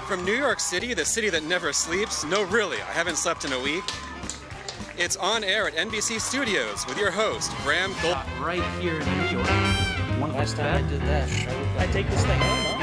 From New York City, the city that never sleeps. No, really, I haven't slept in a week. It's on air at NBC Studios with your host, Braham. Right here in New York. One of Last time I did that show, I take this thing home, huh?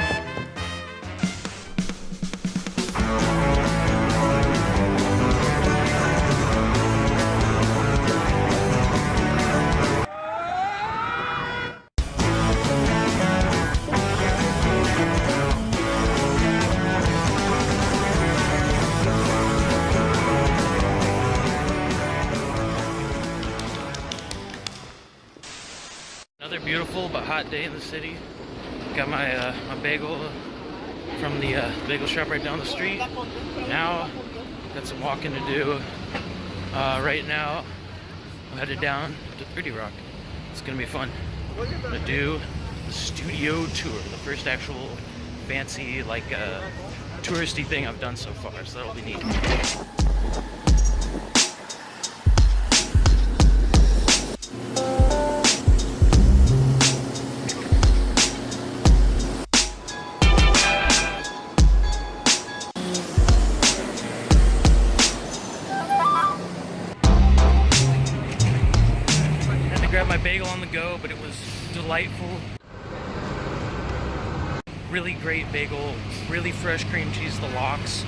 Another beautiful but hot day in the city. Got my my bagel from the bagel shop right down the street. Now, got some walking to do. Right now, I'm headed down to 30 Rock. It's gonna be fun. I'm gonna do the studio tour, the first actual fancy, like, touristy thing I've done so far, so that'll be neat. Grabbed my bagel on the go, but it was delightful. Really great bagel, really fresh cream cheese, the lox.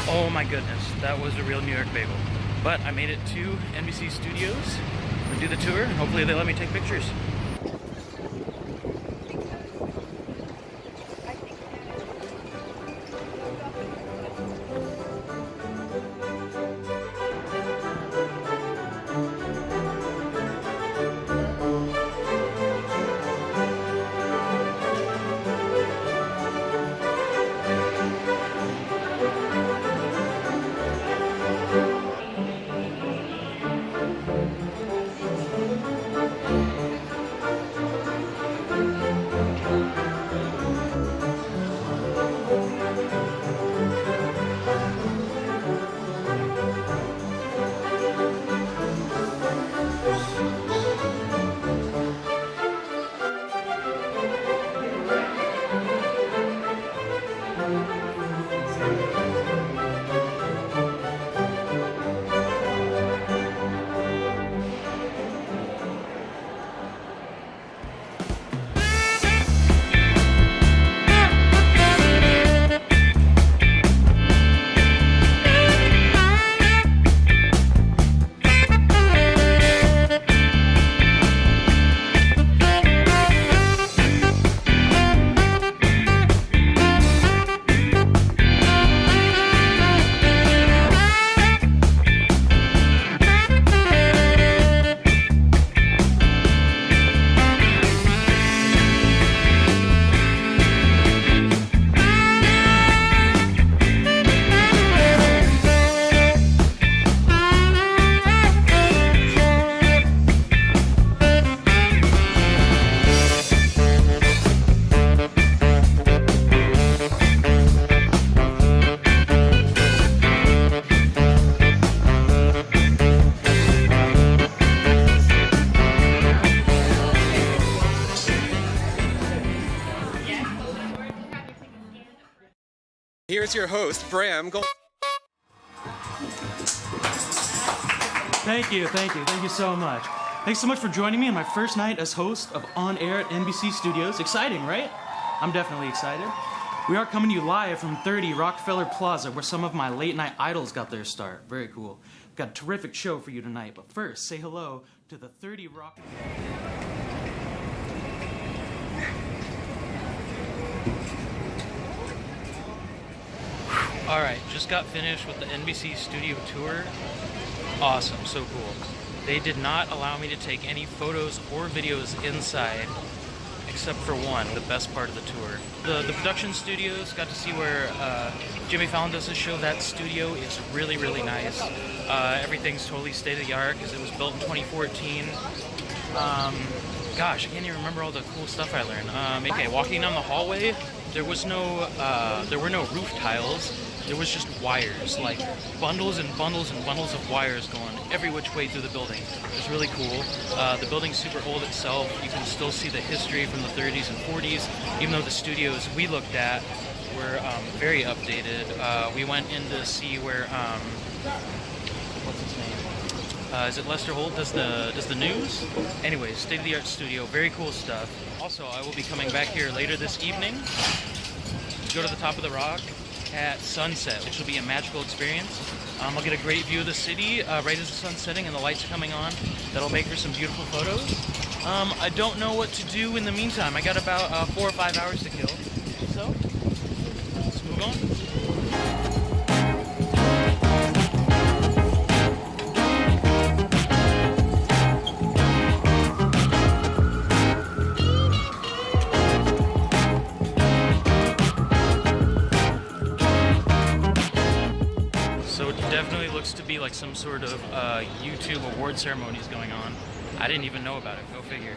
Oh my goodness, that was a real New York bagel. But I made it to NBC Studios. I'm gonna do the tour, and hopefully they let me take pictures. Here's your host, Braham. Thank you so much. Thanks so much for joining me on my first night as host of On Air at NBC Studios. Exciting, right? I'm definitely excited. We are coming to you live from 30 Rockefeller Plaza, where some of my late night idols got their start. Very cool. We've got a terrific show for you tonight, but first, say hello to the 30 Rock... Alright, just got finished with the NBC studio tour. Awesome, so cool. They did not allow me to take any photos or videos inside, except for one, the best part of the tour. The production studios, got to see where Jimmy Fallon does his show. That studio is really, really nice. Everything's totally state-of-the-art because it was built in 2014. Gosh, I can't even remember all the cool stuff I learned. Okay, walking down the hallway, there were no roof tiles. There was just wires, like bundles and bundles and bundles of wires going every which way through the building. It was really cool. The building's super old itself. You can still see the history from the 30s and 40s, even though the studios we looked at were very updated. We went in to see where what's his name? Is it Lester Holt does the news? Anyways, state-of-the-art studio, very cool stuff. Also, I will be coming back here later this evening to go to the top of the rock at sunset, which will be a magical experience. I'll get a great view of the city right as the sun's setting and the lights are coming on. That'll make for some beautiful photos. I don't know what to do in the meantime. I got about 4 or 5 hours to kill. So, let's move on. So it definitely looks to be like some sort of YouTube award ceremonies going on. I didn't even know about it, go figure.